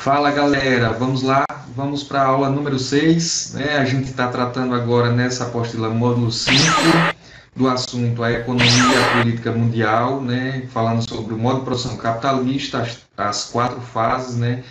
Fala galera, vamos lá, vamos para a aula número 6, né? A gente está tratando agora nessa apostila módulo 5 do assunto a economia e a política mundial, né? Falando sobre o modo de produção capitalista, as quatro fases, né?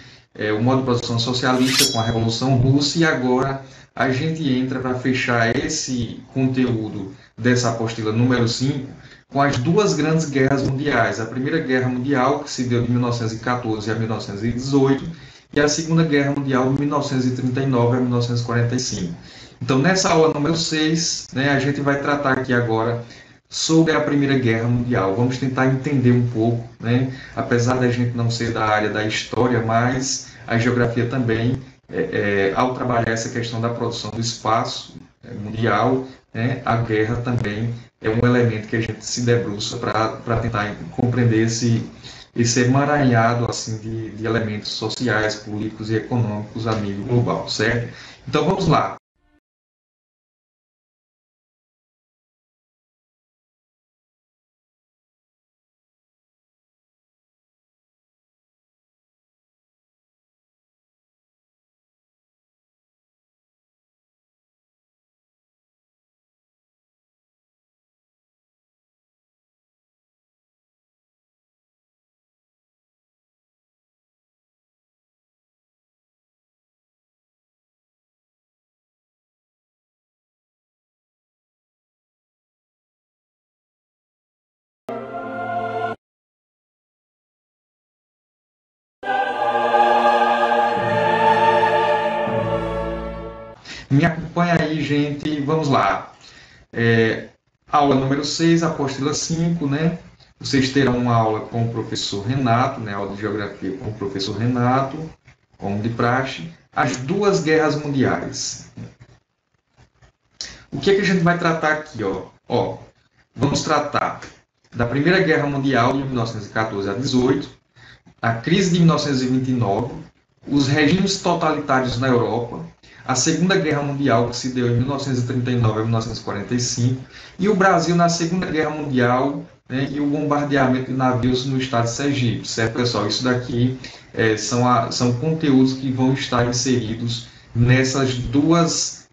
O modo de produção socialista com a Revolução Russa, e agora a gente entra para fechar esse conteúdo dessa apostila número 5 com as duas grandes guerras mundiais. A Primeira Guerra Mundial, que se deu de 1914 a 1918, e a Segunda Guerra Mundial, de 1939 a 1945. Então, nessa aula número 6, né, a gente vai tratar aqui agora sobre a Primeira Guerra Mundial. Vamos tentar entender um pouco, né, apesar da gente não ser da área da história, mas a geografia também, ao trabalhar essa questão da produção do espaço mundial, né, a guerra também é um elemento que a gente se debruça para tentar compreender esse emaranhado assim, de elementos sociais, políticos e econômicos a nível global, certo? Então vamos lá. Me acompanha aí, gente. Vamos lá. Aula número 6, apostila 5, né? Vocês terão uma aula com o professor Renato, né? Aula de Geografia com o professor Renato, como de praxe. As duas guerras mundiais. O que é que a gente vai tratar aqui, ó? Vamos tratar da Primeira Guerra Mundial, de 1914 a 18, a crise de 1929, os regimes totalitários na Europa, a Segunda Guerra Mundial, que se deu em 1939 a 1945, e o Brasil na Segunda Guerra Mundial, né, e o bombardeamento de navios no estado de Sergipe, certo, pessoal? Isso daqui são conteúdos que vão estar inseridos nessas duas,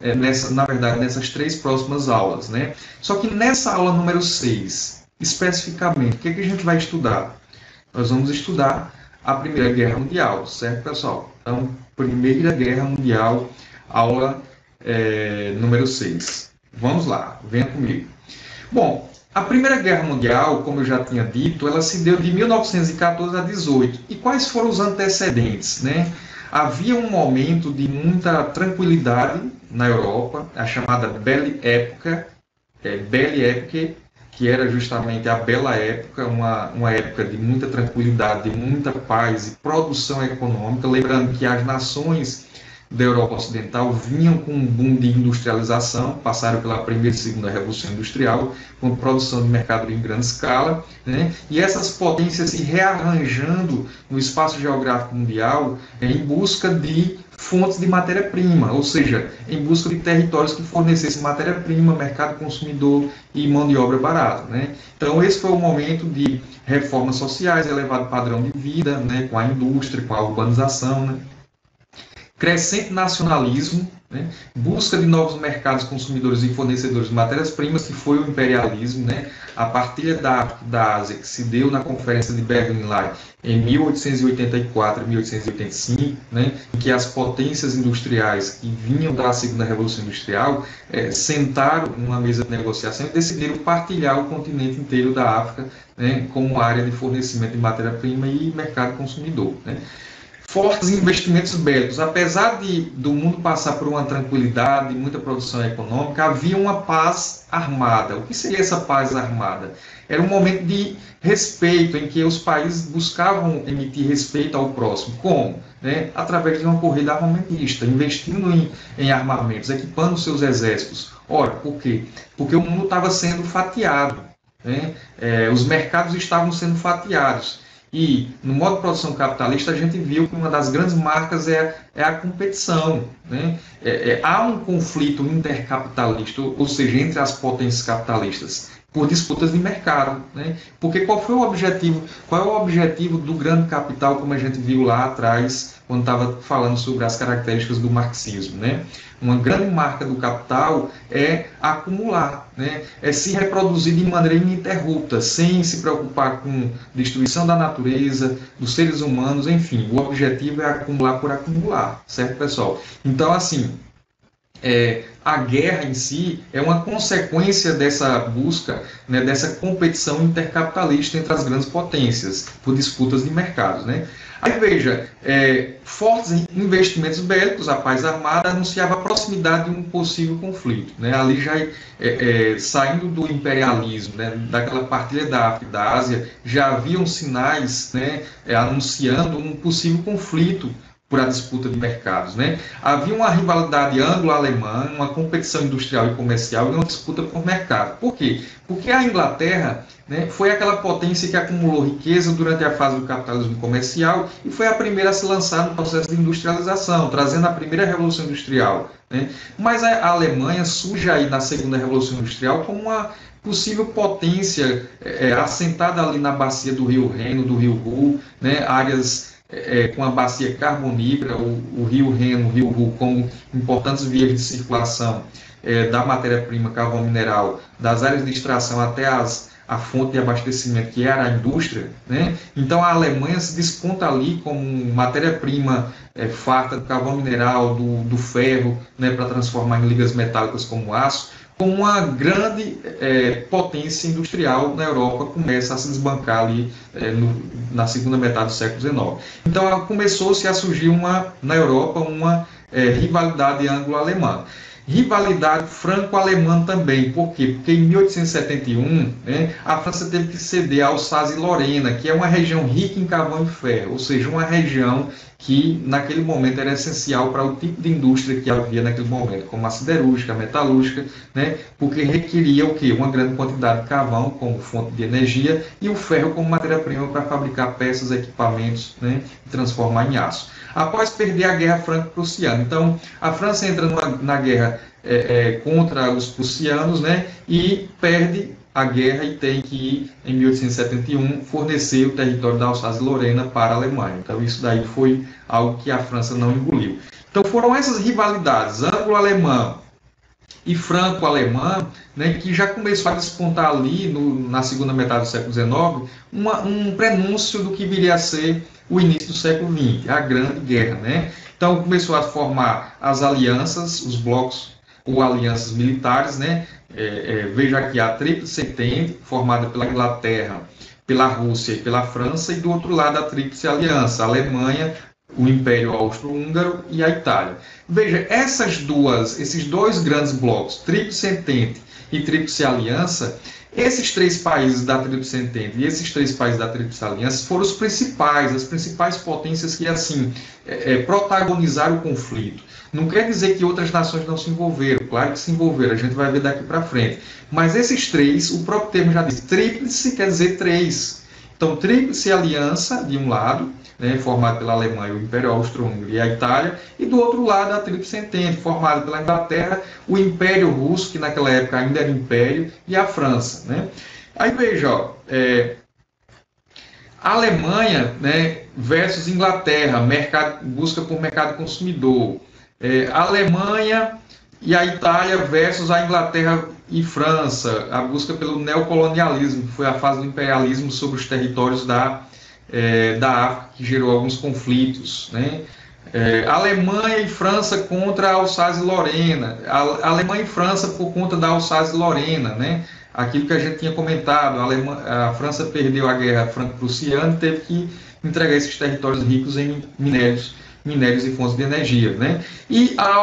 na verdade, nessas três próximas aulas, né? Só que nessa aula número 6, especificamente, o que é que a gente vai estudar? Nós vamos estudar a Primeira Guerra Mundial, certo, pessoal? Então, Primeira Guerra Mundial, aula número 6. Vamos lá, venha comigo. Bom, a Primeira Guerra Mundial, como eu já tinha dito, ela se deu de 1914 a 18. E quais foram os antecedentes, né? Havia um momento de muita tranquilidade na Europa, a chamada Belle Époque, que era justamente a Bela Época, uma época de muita tranquilidade, de muita paz e produção econômica. Lembrando que as nações da Europa Ocidental vinham com um boom de industrialização, passaram pela Primeira e Segunda Revolução Industrial, com produção de mercadoria em grande escala, né? E essas potências se rearranjando no espaço geográfico mundial em busca de fontes de matéria-prima, ou seja, em busca de territórios que fornecessem matéria-prima, mercado consumidor e mão de obra barata, né? Então esse foi o momento de reformas sociais, elevado padrão de vida, né, com a indústria, com a urbanização, né? Crescente nacionalismo, né? Busca de novos mercados consumidores e fornecedores de matérias-primas, que foi o imperialismo, né? A partilha da África e da Ásia, que se deu na Conferência de Berlim lá em 1884 e 1885, né? Em que as potências industriais que vinham da Segunda Revolução Industrial sentaram numa mesa de negociação e decidiram partilhar o continente inteiro da África, né, como área de fornecimento de matéria-prima e mercado consumidor, né? Fortes investimentos bélicos. Apesar do mundo passar por uma tranquilidade, muita produção econômica, havia uma paz armada. O que seria essa paz armada? Era um momento de respeito, em que os países buscavam emitir respeito ao próximo. Como? Né? Através de uma corrida armamentista, investindo em armamentos, equipando seus exércitos. Ora, por quê? Porque o mundo estava sendo fatiado, né? Os mercados estavam sendo fatiados. E no modo de produção capitalista a gente viu que uma das grandes marcas é a competição, né? Há um conflito intercapitalista, ou seja, entre as potências capitalistas, por disputas de mercado, né? Porque qual foi o objetivo? Qual é o objetivo do grande capital, como a gente viu lá atrás, quando estava falando sobre as características do marxismo, né? Uma grande marca do capital é acumular, né? É se reproduzir de maneira ininterrupta, sem se preocupar com destruição da natureza, dos seres humanos, enfim. O objetivo é acumular por acumular, certo, pessoal? Então, assim, a guerra em si é uma consequência dessa busca, né, dessa competição intercapitalista entre as grandes potências, por disputas de mercados, né? Aí veja, fortes investimentos bélicos, a paz armada anunciava a proximidade de um possível conflito, né? Ali já saindo do imperialismo, né, daquela partilha da África e da Ásia, já haviam sinais, né, anunciando um possível conflito por a disputa de mercados, né? Havia uma rivalidade anglo-alemã, uma competição industrial e comercial e uma disputa por mercado. Por quê? Porque a Inglaterra, né, foi aquela potência que acumulou riqueza durante a fase do capitalismo comercial e foi a primeira a se lançar no processo de industrialização, trazendo a primeira revolução industrial, né? Mas a Alemanha surge aí na segunda revolução industrial como uma possível potência assentada ali na bacia do rio Reno, do rio Ruhr, né, áreas com a bacia carbonífera, o rio Reno, o rio Ruhr, como importantes vias de circulação da matéria-prima carvão mineral, das áreas de extração até a fonte de abastecimento, que era a indústria, né? Então a Alemanha se desponta ali como matéria-prima farta do carvão mineral, do ferro, né, para transformar em ligas metálicas como aço, como uma grande potência industrial na Europa começa a se desbancar ali na segunda metade do século XIX. Então começou-se a surgir na Europa uma rivalidade anglo-alemã. Rivalidade franco-alemã também. Por quê? Porque em 1871, né, a França teve que ceder a Alsácia-Lorena, que é uma região rica em carvão e ferro, ou seja, uma região que naquele momento era essencial para o tipo de indústria que havia naquele momento, como a siderúrgica, a metalúrgica, né, porque requeria o quê? Uma grande quantidade de carvão como fonte de energia e o ferro como matéria-prima para fabricar peças, equipamentos, né, e transformar em aço. Após perder a Guerra Franco-Prussiana, então a França entra na guerra contra os prussianos, né, e perde a guerra e tem que ir, em 1871, fornecer o território da Alsácia-Lorena para a Alemanha. Então isso daí foi algo que a França não engoliu. Então foram essas rivalidades anglo-alemã e franco-alemã, né, que já começou a despontar ali na segunda metade do século XIX um prenúncio do que viria a ser o início do século XX, a Grande Guerra, né? Então começou a formar as alianças, os blocos ou alianças militares, né? Veja aqui a Tríplice Entente, formada pela Inglaterra, pela Rússia e pela França, e do outro lado a Tríplice Aliança, a Alemanha, o Império Austro-Húngaro e a Itália. Veja, esses dois grandes blocos, Tríplice Entente e Tríplice Aliança, esses três países da Tríplice Entente e esses três países da Tríplice Aliança foram as principais potências que, assim, protagonizaram o conflito. Não quer dizer que outras nações não se envolveram, claro que se envolveram, a gente vai ver daqui para frente. Mas esses três, o próprio termo já diz, tríplice quer dizer três. Então, Tríplice Aliança, de um lado, né, formado pela Alemanha, o Império Austro-Húngaro e a Itália, e do outro lado a Tríplice Entente, formada pela Inglaterra, o Império Russo, que naquela época ainda era Império, e a França, né? Aí veja, a Alemanha, né, versus Inglaterra, busca por mercado consumidor. A Alemanha e a Itália versus a Inglaterra e França, a busca pelo neocolonialismo, que foi a fase do imperialismo sobre os territórios da África, que gerou alguns conflitos, né? Alemanha e França contra a Alsácia-Lorena, Alemanha e França por conta da Alsácia-Lorena, né? Aquilo que a gente tinha comentado, a França perdeu a guerra franco-prussiana e teve que entregar esses territórios ricos em minérios e fontes de energia, né? E a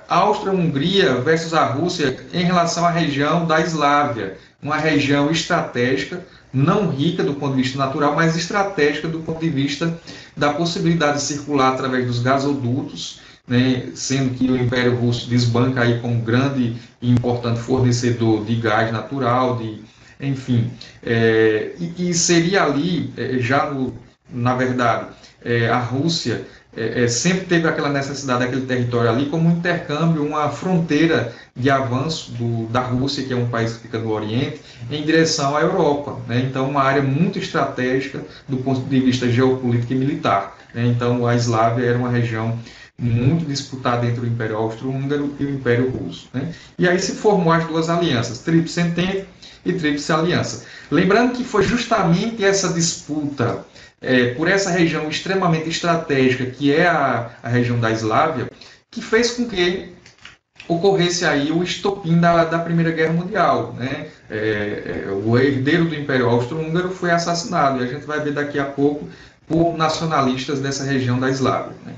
Áustria-Hungria versus a Rússia em relação à região da Eslávia, uma região estratégica, não rica do ponto de vista natural, mas estratégica do ponto de vista da possibilidade de circular através dos gasodutos, né, sendo que o Império Russo desbanca aí como grande e importante fornecedor de gás natural, enfim, e seria ali, na verdade, a Rússia sempre teve aquela necessidade daquele território ali como um intercâmbio, uma fronteira de avanço da Rússia, que é um país que fica no Oriente, em direção à Europa, né? Então, uma área muito estratégica do ponto de vista geopolítico e militar, né? Então, a Eslávia era uma região muito disputada entre o Império Austro-Húngaro e o Império Russo, né? E aí se formou as duas alianças, Tríplice Entente e Tríplice Aliança. Lembrando que foi justamente essa disputa por essa região extremamente estratégica, que é a região da Eslávia, que fez com que ocorresse aí o estopim da Primeira Guerra Mundial, né? O herdeiro do Império Austro-Húngaro foi assassinado, e a gente vai ver daqui a pouco por nacionalistas dessa região da Eslávia, né?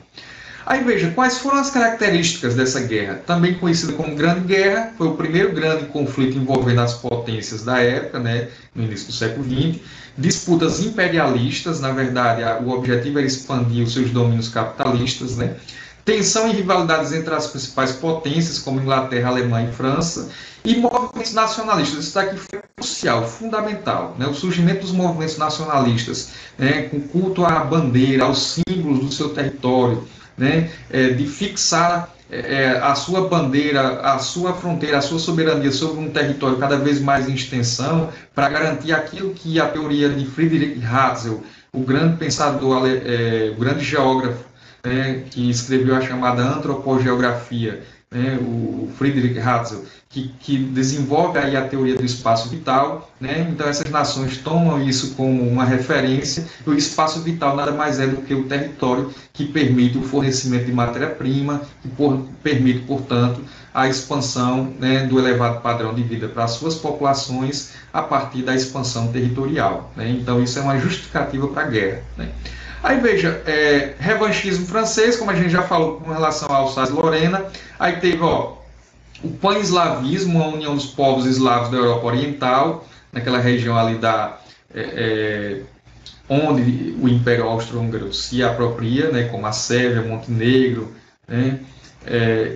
Aí veja, quais foram as características dessa guerra? Também conhecida como Grande Guerra, foi o primeiro grande conflito envolvendo as potências da época, né, no início do século XX. Disputas imperialistas, na verdade, o objetivo era expandir os seus domínios capitalistas, né? Tensão e rivalidades entre as principais potências, como Inglaterra, Alemanha e França, e movimentos nacionalistas. Isso daqui foi crucial, fundamental, né? O surgimento dos movimentos nacionalistas, né, com culto à bandeira, aos símbolos do seu território, né, de fixar a sua bandeira, a sua fronteira, a sua soberania sobre um território cada vez mais em extensão, para garantir aquilo que a teoria de Friedrich Ratzel, o grande pensador, o grande geógrafo, né, que escreveu a chamada antropogeografia, né, o Friedrich Ratzel, que desenvolve aí a teoria do espaço vital, né? Então essas nações tomam isso como uma referência. O espaço vital nada mais é do que o território que permite o fornecimento de matéria-prima, que permite, portanto, a expansão, né, do elevado padrão de vida para as suas populações a partir da expansão territorial, né? Então isso é uma justificativa para a guerra, né? Aí veja, revanchismo francês, como a gente já falou com relação ao Alsácia-Lorena. Aí teve o pan-eslavismo, a união dos povos eslavos da Europa Oriental, naquela região ali onde o Império Austro-Húngaro se apropria, né, como a Sérvia, Montenegro, né?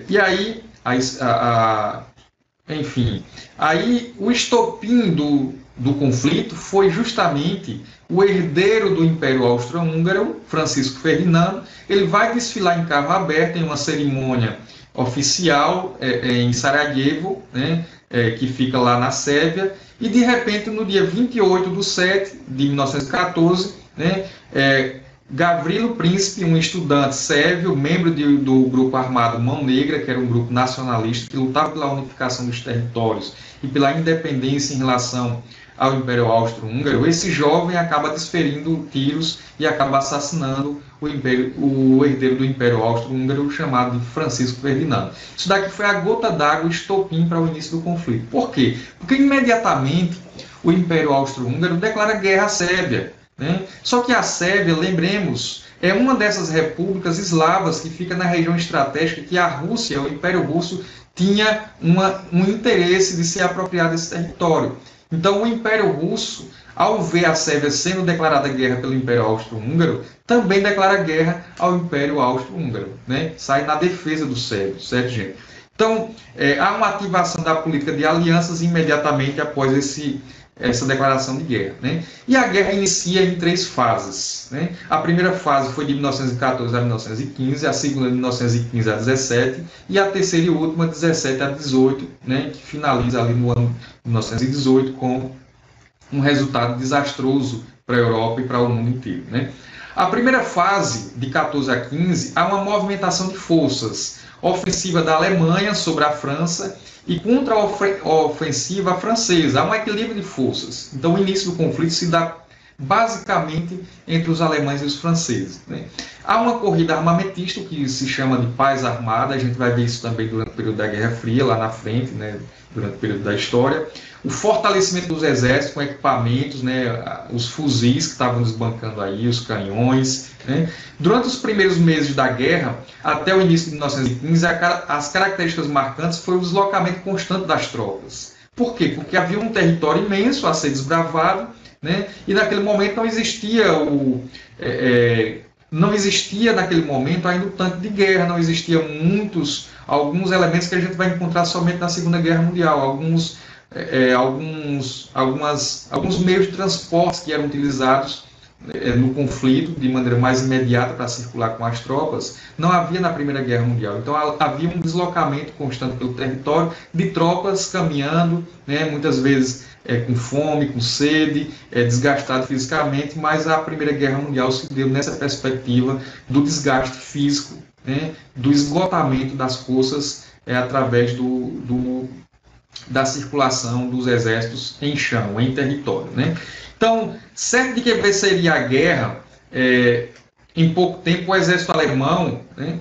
E aí, enfim, aí o estopim do conflito foi justamente o herdeiro do Império Austro-Húngaro, Francisco Ferdinando. Ele vai desfilar em carro aberto em uma cerimônia oficial em Sarajevo, né, que fica lá na Sérvia, e de repente no dia 28/7/1914, né, Gavrilo Príncipe, um estudante sérvio, membro do grupo armado Mão Negra, que era um grupo nacionalista que lutava pela unificação dos territórios e pela independência em relação ao Império Austro-Húngaro, esse jovem acaba desferindo tiros e acaba assassinando o herdeiro do Império Austro-Húngaro, chamado de Francisco Ferdinando. Isso daqui foi a gota d'água, o estopim para o início do conflito. Por quê? Porque imediatamente o Império Austro-Húngaro declara guerra à Sérvia, né? Só que a Sérvia, lembremos, é uma dessas repúblicas eslavas que fica na região estratégica que a Rússia, o Império Russo, tinha um interesse de se apropriar desse território. Então, o Império Russo, ao ver a Sérvia sendo declarada guerra pelo Império Austro-Húngaro, também declara guerra ao Império Austro-Húngaro, né? Sai na defesa dos sérvios, certo, gente? Então, há uma ativação da política de alianças imediatamente após essa declaração de guerra, né? E a guerra inicia em 3 fases, né? A primeira fase foi de 1914 a 1915, a segunda de 1915 a 17 e a terceira e última de 17 a 18, né? Que finaliza ali no ano de 1918 com um resultado desastroso para a Europa e para o mundo inteiro, né? A primeira fase, de 14 a 15, há uma movimentação de forças, ofensiva da Alemanha sobre a França e contra-ofensiva francesa. Há um equilíbrio de forças. Então, o início do conflito se dá basicamente entre os alemães e os franceses, né? Há uma corrida armamentista, que se chama de paz armada. A gente vai ver isso também durante o período da Guerra Fria, lá na frente, né? Durante o período da história. O fortalecimento dos exércitos com equipamentos, né? Os fuzis que estavam desbancando aí, os canhões, né? Durante os primeiros meses da guerra, até o início de 1915, as características marcantes foi o deslocamento constante das tropas. Por quê? Porque havia um território imenso a ser desbravado, né? E naquele momento não existia naquele momento ainda o tanque de guerra, não existiam alguns elementos que a gente vai encontrar somente na Segunda Guerra Mundial, alguns meios de transporte que eram utilizados no conflito de maneira mais imediata para circular com as tropas, não havia na Primeira Guerra Mundial. Então havia um deslocamento constante pelo território de tropas caminhando, né, muitas vezes com fome, com sede, desgastado fisicamente, mas a Primeira Guerra Mundial se deu nessa perspectiva do desgaste físico, né, do esgotamento das forças através da circulação dos exércitos em chão, em território, né? Então, certo de que venceria a guerra, em pouco tempo o exército alemão, né,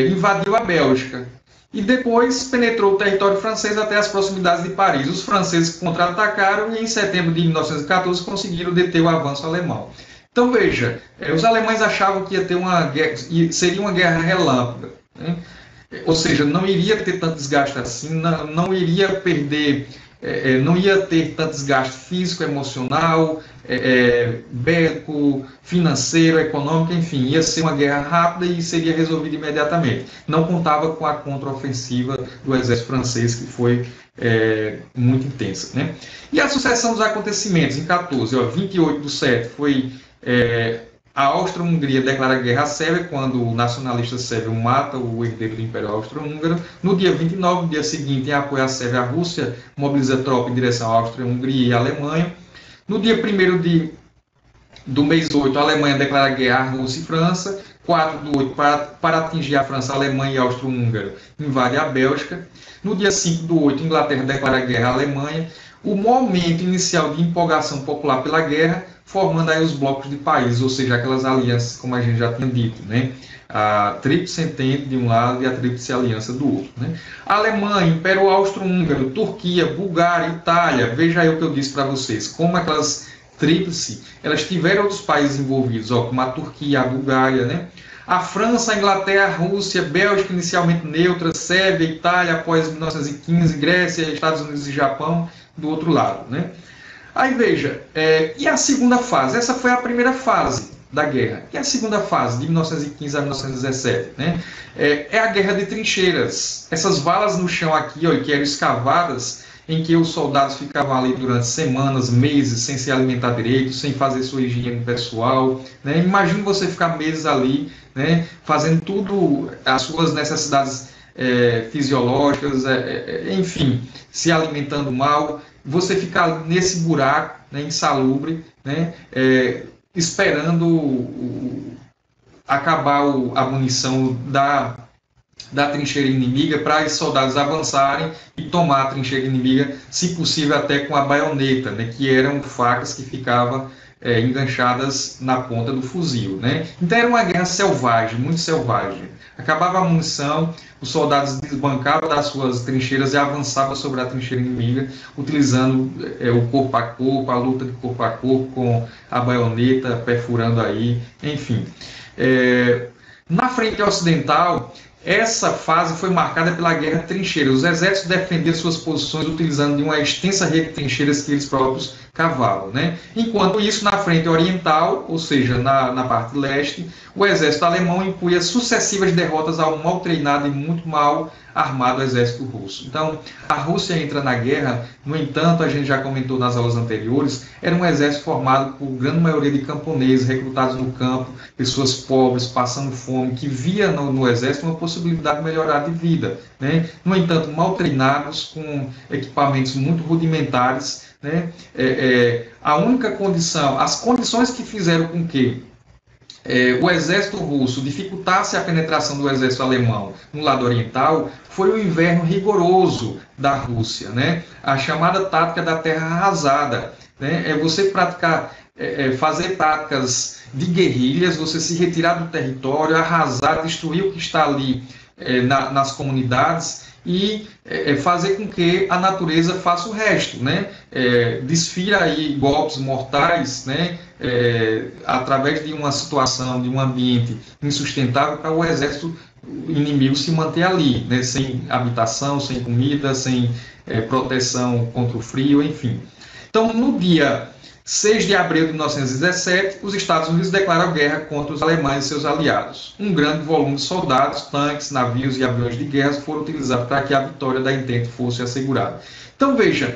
invadiu a Bélgica e depois penetrou o território francês até as proximidades de Paris. Os franceses contra-atacaram e em setembro de 1914 conseguiram deter o avanço alemão. Então veja, os alemães achavam que ia ter uma guerra, seria uma guerra relâmpago, né? Ou seja, não iria ter tanto desgaste assim, não iria perder, não ia ter tanto desgaste físico, emocional, bélico, financeiro, econômico, enfim, ia ser uma guerra rápida e seria resolvida imediatamente. Não contava com a contraofensiva do exército francês, que foi muito intensa, né? E a sucessão dos acontecimentos, em 14, 28/7, foi a Áustria-Hungria declara guerra à Sérvia, quando o nacionalista sérvio mata o herdeiro do Império Austro-Húngaro. No dia 29, no dia seguinte, em apoio à Sérvia, a Rússia mobiliza tropa em direção à Áustria-Hungria e à Alemanha. No dia 1º do mês 8, a Alemanha declara guerra à Rússia e França. 4/8, para atingir a França, a Alemanha e a Áustria-Húngaro invade a Bélgica. No dia 5/8, a Inglaterra declara guerra à Alemanha. O momento inicial de empolgação popular pela guerra, formando aí os blocos de países, ou seja, aquelas alianças, como a gente já tinha dito, né? A Tríplice Entente de um lado e a Tríplice Aliança do outro, né? Alemanha, Império Austro-Húngaro, Turquia, Bulgária, Itália, veja aí o que eu disse para vocês, como aquelas tríplice, elas tiveram outros países envolvidos, como a Turquia, a Bulgária, né? A França, a Inglaterra, a Rússia, Bélgica inicialmente neutra, Sérvia, Itália após 1915, Grécia, Estados Unidos e Japão do outro lado, né? Aí veja, e a segunda fase? Essa foi a primeira fase da guerra. E a segunda fase, de 1915 a 1917, né? É a guerra de trincheiras. Essas valas no chão aqui, ó, que eram escavadas, em que os soldados ficavam ali durante semanas, meses, sem se alimentar direito, sem fazer sua higiene pessoal, né? Imagine você ficar meses ali, né, fazendo tudo, as suas necessidades fisiológicas, enfim, se alimentando mal, você ficar nesse buraco, né, insalubre, né, esperando acabar a munição da trincheira inimiga para os soldados avançarem e tomar a trincheira inimiga, se possível até com a baioneta, né, que eram facas que ficavam enganchadas na ponta do fuzil, né? Então era uma guerra selvagem, muito selvagem. Acabava a munição, os soldados desbancavam das suas trincheiras e avançavam sobre a trincheira inimiga, utilizando o corpo a corpo, a luta de corpo a corpo, com a baioneta perfurando aí, enfim. Na frente ocidental, essa fase foi marcada pela guerra de trincheiras. Os exércitos defendiam suas posições utilizando de uma extensa rede de trincheiras que eles próprios cavavam, né? Enquanto isso, na frente oriental, ou seja, na parte leste, o exército alemão impunha sucessivas derrotas ao mal treinado e muito mal armado exército russo. Então, a Rússia entra na guerra, no entanto, a gente já comentou nas aulas anteriores, era um exército formado por grande maioria de camponeses, recrutados no campo, pessoas pobres, passando fome, que via no exército uma possibilidade de melhorar de vida, né? No entanto, mal treinados, com equipamentos muito rudimentares, né? A única condição, as condições que fizeram com que o exército russo dificultasse a penetração do exército alemão no lado oriental foi o inverno rigoroso da Rússia, né? A chamada tática da terra arrasada, né? É você praticar, fazer táticas de guerrilhas, você se retirar do território, arrasar, destruir o que está ali nas comunidades e fazer com que a natureza faça o resto, né? Desfira aí golpes mortais, né? Através de uma situação, de um ambiente insustentável para o exército inimigo se manter ali, né? Sem habitação, sem comida, sem proteção contra o frio, enfim. Então, no dia 6 de abril de 1917, os Estados Unidos declaram guerra contra os alemães e seus aliados. Um grande volume de soldados, tanques, navios e aviões de guerra foram utilizados para que a vitória da Entente fosse assegurada. Então, veja,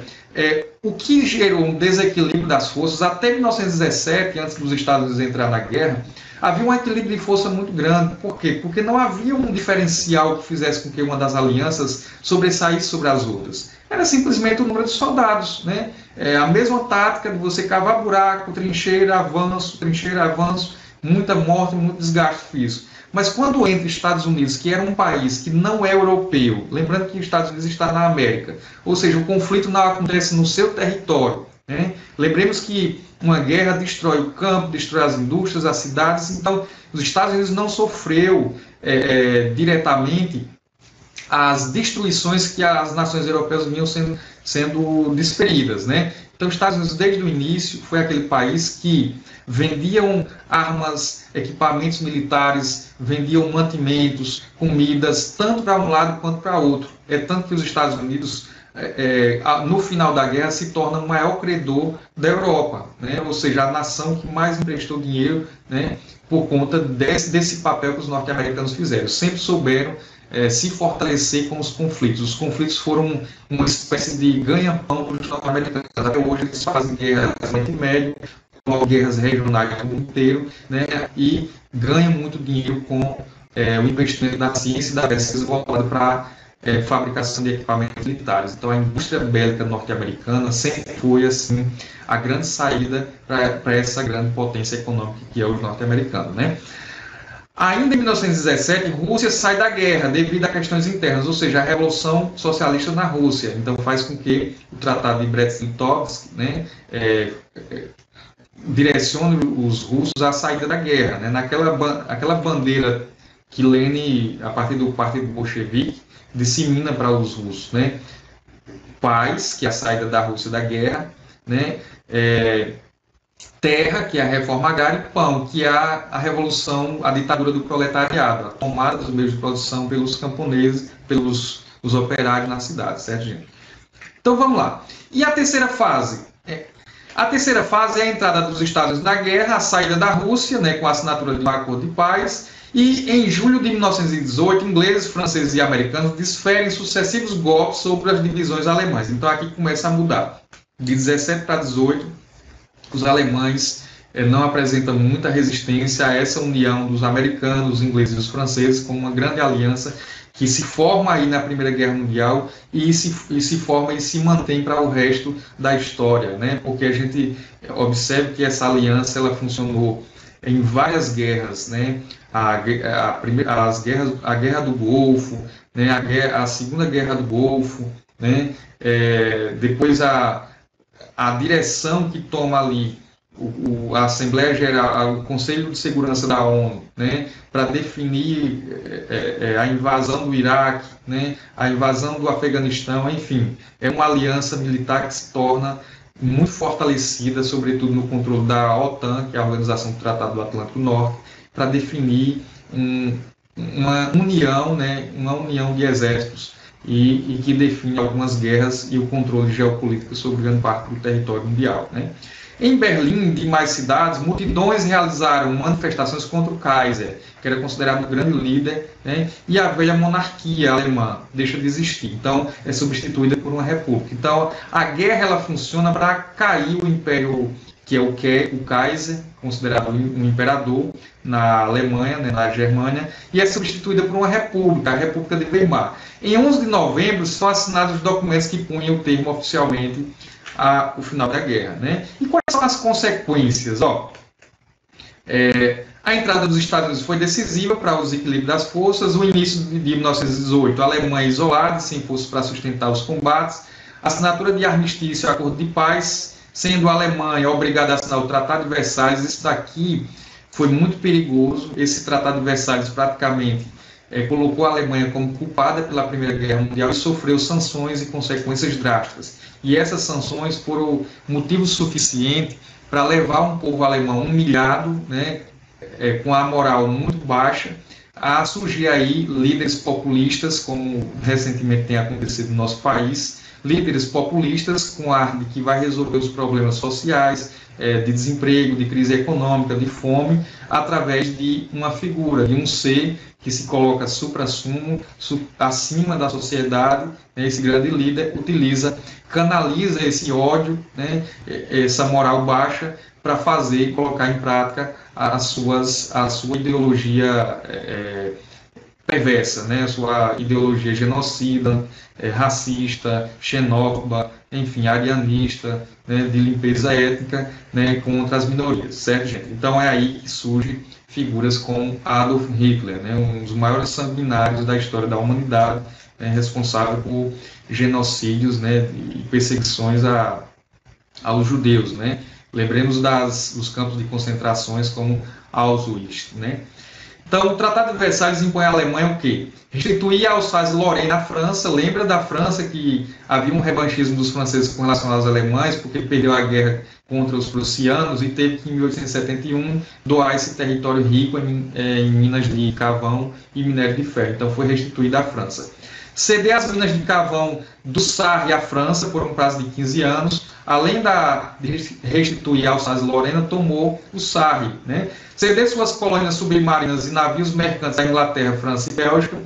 o que gerou um desequilíbrio das forças. Até 1917, antes dos Estados Unidos entrar na guerra, havia um equilíbrio de força muito grande. Por quê? Porque não havia um diferencial que fizesse com que uma das alianças sobressaísse sobre as outras. Era simplesmente o número de soldados, né? A mesma tática de você cavar buraco, trincheira, avanço, muita morte, muito desgaste físico. Mas quando entra Estados Unidos, que era um país que não é europeu, lembrando que os Estados Unidos está na América, ou seja, o conflito não acontece no seu território, né? Lembremos que uma guerra destrói o campo, destrói as indústrias, as cidades, então os Estados Unidos não sofreu diretamente as destruições que as nações europeias vinham sendo desferidas, né? Então, os Estados Unidos, desde o início, foi aquele país que vendiam armas, equipamentos militares, vendiam mantimentos, comidas, tanto para um lado quanto para outro. É tanto que os Estados Unidos, no final da guerra, se torna o maior credor da Europa, né? Ou seja, a nação que mais emprestou dinheiro, né, por conta desse papel que os norte-americanos fizeram. Sempre souberam se fortalecer com os conflitos. Os conflitos foram uma espécie de ganha-pão para os norte-americanos. Até hoje eles fazem guerras no Oriente Médio, guerras regionais no mundo inteiro, né, e ganham muito dinheiro com o investimento da ciência e da pesquisa voltada para a fabricação de equipamentos militares. Então a indústria bélica norte-americana sempre foi assim a grande saída para essa grande potência econômica que é os norte-americanos, né? Ainda em 1917, Rússia sai da guerra devido a questões internas, ou seja, a Revolução Socialista na Rússia. Então faz com que o Tratado de Brest-Litovsk, né, direcione os russos à saída da guerra, né? Aquela bandeira que Lenin, a partir do Partido Bolchevique, dissemina para os russos, né? Paz, que é a saída da Rússia da guerra, né? Terra, que é a reforma agrária, e pão, que é a revolução, a ditadura do proletariado, a tomada dos meios de produção pelos camponeses, pelos os operários nas cidades, certo, gente? Então vamos lá. E a terceira fase? A terceira fase é a entrada dos Estados Unidos na guerra, a saída da Rússia, né, com a assinatura de um acordo de paz, e em julho de 1918, ingleses, franceses e americanos desferem sucessivos golpes sobre as divisões alemãs. Então aqui começa a mudar. De 17 para 18, os alemães não apresentam muita resistência a essa união dos americanos, dos ingleses e dos franceses como uma grande aliança que se forma aí na Primeira Guerra Mundial e se forma e se mantém para o resto da história, né? Porque a gente observa que essa aliança ela funcionou em várias guerras, né? A Guerra do Golfo, né? A Segunda Guerra do Golfo, né? Depois a direção que toma ali a Assembleia Geral, o Conselho de Segurança da ONU, né, para definir a invasão do Iraque, né, a invasão do Afeganistão, enfim, é uma aliança militar que se torna muito fortalecida, sobretudo no controle da OTAN, que é a Organização do Tratado do Atlântico Norte, para definir uma união, né, uma união de exércitos e que define algumas guerras e o controle geopolítico sobre grande parte do território mundial, né? Em Berlim e demais cidades, multidões realizaram manifestações contra o Kaiser, que era considerado o grande líder, né? E a velha monarquia alemã deixa de existir. Então, é substituída por uma república. Então, a guerra ela funciona para cair o império, que é o Kaiser, considerado um imperador na Alemanha, né, na Germânia, e é substituída por uma república, a República de Weimar. Em 11 de novembro, são assinados os documentos que punham o termo oficialmente o final da guerra, né? E quais são as consequências? A entrada dos Estados Unidos foi decisiva para o desequilíbrio das forças. O início de 1918, a Alemanha isolada, sem forças para sustentar os combates. A assinatura de armistício e acordo de paz, sendo a Alemanha obrigada a assinar o Tratado de Versalhes. Isso daqui foi muito perigoso. Esse Tratado de Versalhes praticamente colocou a Alemanha como culpada pela Primeira Guerra Mundial e sofreu sanções e consequências drásticas. E essas sanções foram motivo suficiente para levar um povo alemão humilhado, né, com a moral muito baixa, a surgir aí líderes populistas, como recentemente tem acontecido no nosso país, líderes populistas com ar de que vai resolver os problemas sociais, de desemprego, de crise econômica, de fome, através de uma figura, de um ser que se coloca supra-sumo, acima da sociedade, né? Esse grande líder canaliza esse ódio, né? Essa moral baixa, para fazer e colocar em prática a sua ideologia perversa, né? A sua ideologia genocida, racista, xenófoba, enfim, arianista, né? De limpeza étnica, né? Contra as minorias, certo, gente? Então é aí que surgem figuras como Adolf Hitler, né? Um dos maiores sanguinários da história da humanidade, né? Responsável por genocídios, né? E perseguições aos judeus, né? Lembremos dos campos de concentrações como Auschwitz, né? Então, o Tratado de Versalhes impõe à Alemanha o quê? Restituir a Alsácia-Lorena na França. Lembra da França que havia um revanchismo dos franceses com relação aos alemães, porque perdeu a guerra contra os prussianos e teve que, em 1871, doar esse território rico em minas de carvão e minério de ferro. Então, foi restituída à França. Ceder as minas de carvão do Sarre à França por um prazo de 15 anos, além de restituir a Alsácia-Lorena, tomou o Sarre, né? Ceder suas colônias submarinas e navios mercantes à Inglaterra, França e Bélgica,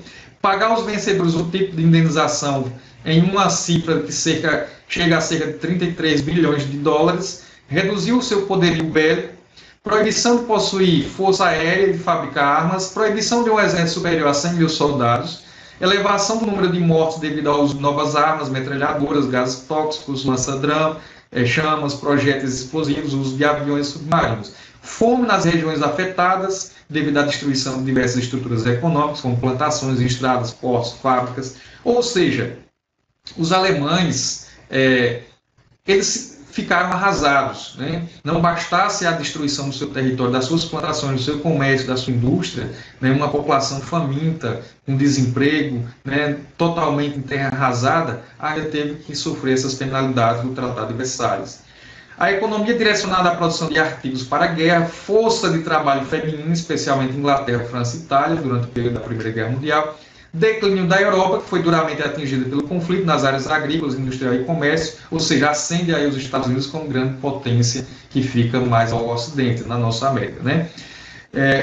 pagar aos vencedores o tipo de indenização em uma cifra que chega a cerca de 33 bilhões de dólares, reduziu o seu poderio bélico, proibição de possuir força aérea e de fabricar armas, proibição de um exército superior a 100 mil soldados, elevação do número de mortos devido ao uso de novas armas, metralhadoras, gases tóxicos, lança-drama, chamas, projéteis explosivos, uso de aviões submarinos. Fome nas regiões afetadas, devido à destruição de diversas estruturas econômicas, como plantações, estradas, portos, fábricas. Ou seja, os alemães, eles ficaram arrasados, né? Não bastasse a destruição do seu território, das suas plantações, do seu comércio, da sua indústria, né? Uma população faminta, com desemprego, né? Totalmente em terra arrasada, ainda teve que sofrer essas penalidades do Tratado de Versalhes. A economia direcionada à produção de artigos para a guerra, força de trabalho feminina, especialmente em Inglaterra, França e Itália, durante o período da Primeira Guerra Mundial, declínio da Europa, que foi duramente atingida pelo conflito nas áreas agrícolas, industrial e comércio, ou seja, ascende aí os Estados Unidos como grande potência que fica mais ao ocidente, na nossa América, né?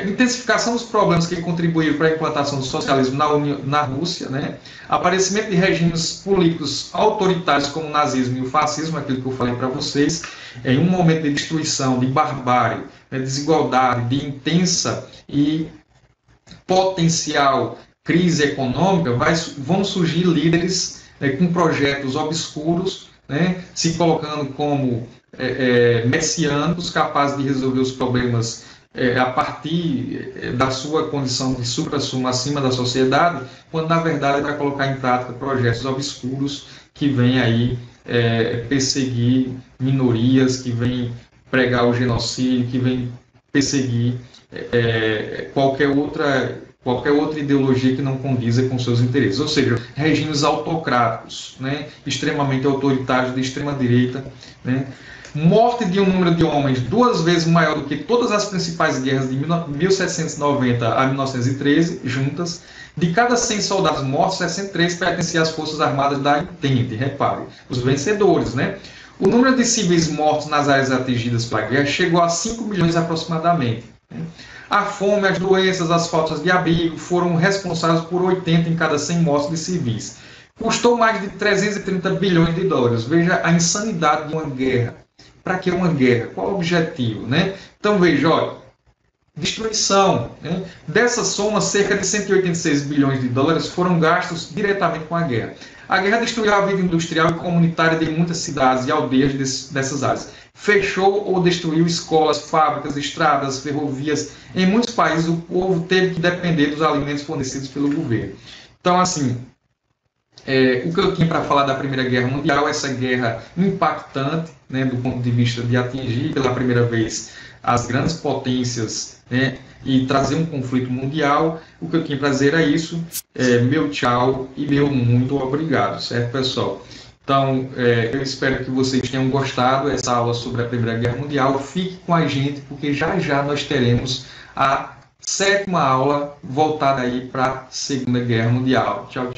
Intensificação dos problemas que contribuíram para a implantação do socialismo na Rússia, né? Aparecimento de regimes políticos autoritários como o nazismo e o fascismo, aquilo que eu falei para vocês, em um momento de destruição, de barbárie, de desigualdade, de intensa e potencial crise econômica, vão surgir líderes com projetos obscuros, né, se colocando como messiânicos, capazes de resolver os problemas a partir da sua condição de supra-sumo acima da sociedade, quando na verdade é para colocar em prática projetos obscuros que vêm aí perseguir minorias, que vêm pregar o genocídio, que vêm perseguir qualquer outra ideologia que não condiza com seus interesses, ou seja, regimes autocráticos, né, extremamente autoritários, de extrema direita, né, morte de um número de homens 2 vezes maior do que todas as principais guerras de 1790 a 1913, juntas. De cada 100 soldados mortos, 63 pertenciam às Forças Armadas da Entente, repare, os vencedores, né? O número de civis mortos nas áreas atingidas pela guerra chegou a 5 milhões aproximadamente, né? A fome, as doenças, as faltas de abrigo foram responsáveis por 80 em cada 100 mortos de civis. Custou mais de 330 bilhões de dólares. Veja a insanidade de uma guerra. Para que uma guerra? Qual o objetivo, né? Então veja, olha, destruição, né? Dessa soma, cerca de 186 bilhões de dólares foram gastos diretamente com a guerra. A guerra destruiu a vida industrial e comunitária de muitas cidades e aldeias dessas áreas. Fechou ou destruiu escolas, fábricas, estradas, ferrovias. Em muitos países, o povo teve que depender dos alimentos fornecidos pelo governo. Então, assim, o que eu tinha para falar da Primeira Guerra Mundial, essa guerra impactante, né, do ponto de vista de atingir pela primeira vez as grandes potências, né, e trazer um conflito mundial. O que eu tinha para dizer é isso. Meu tchau e meu muito obrigado, certo, pessoal? Então, eu espero que vocês tenham gostado dessa aula sobre a Primeira Guerra Mundial. Fique com a gente, porque já já nós teremos a 7ª aula voltada aí para a Segunda Guerra Mundial. Tchau, tchau.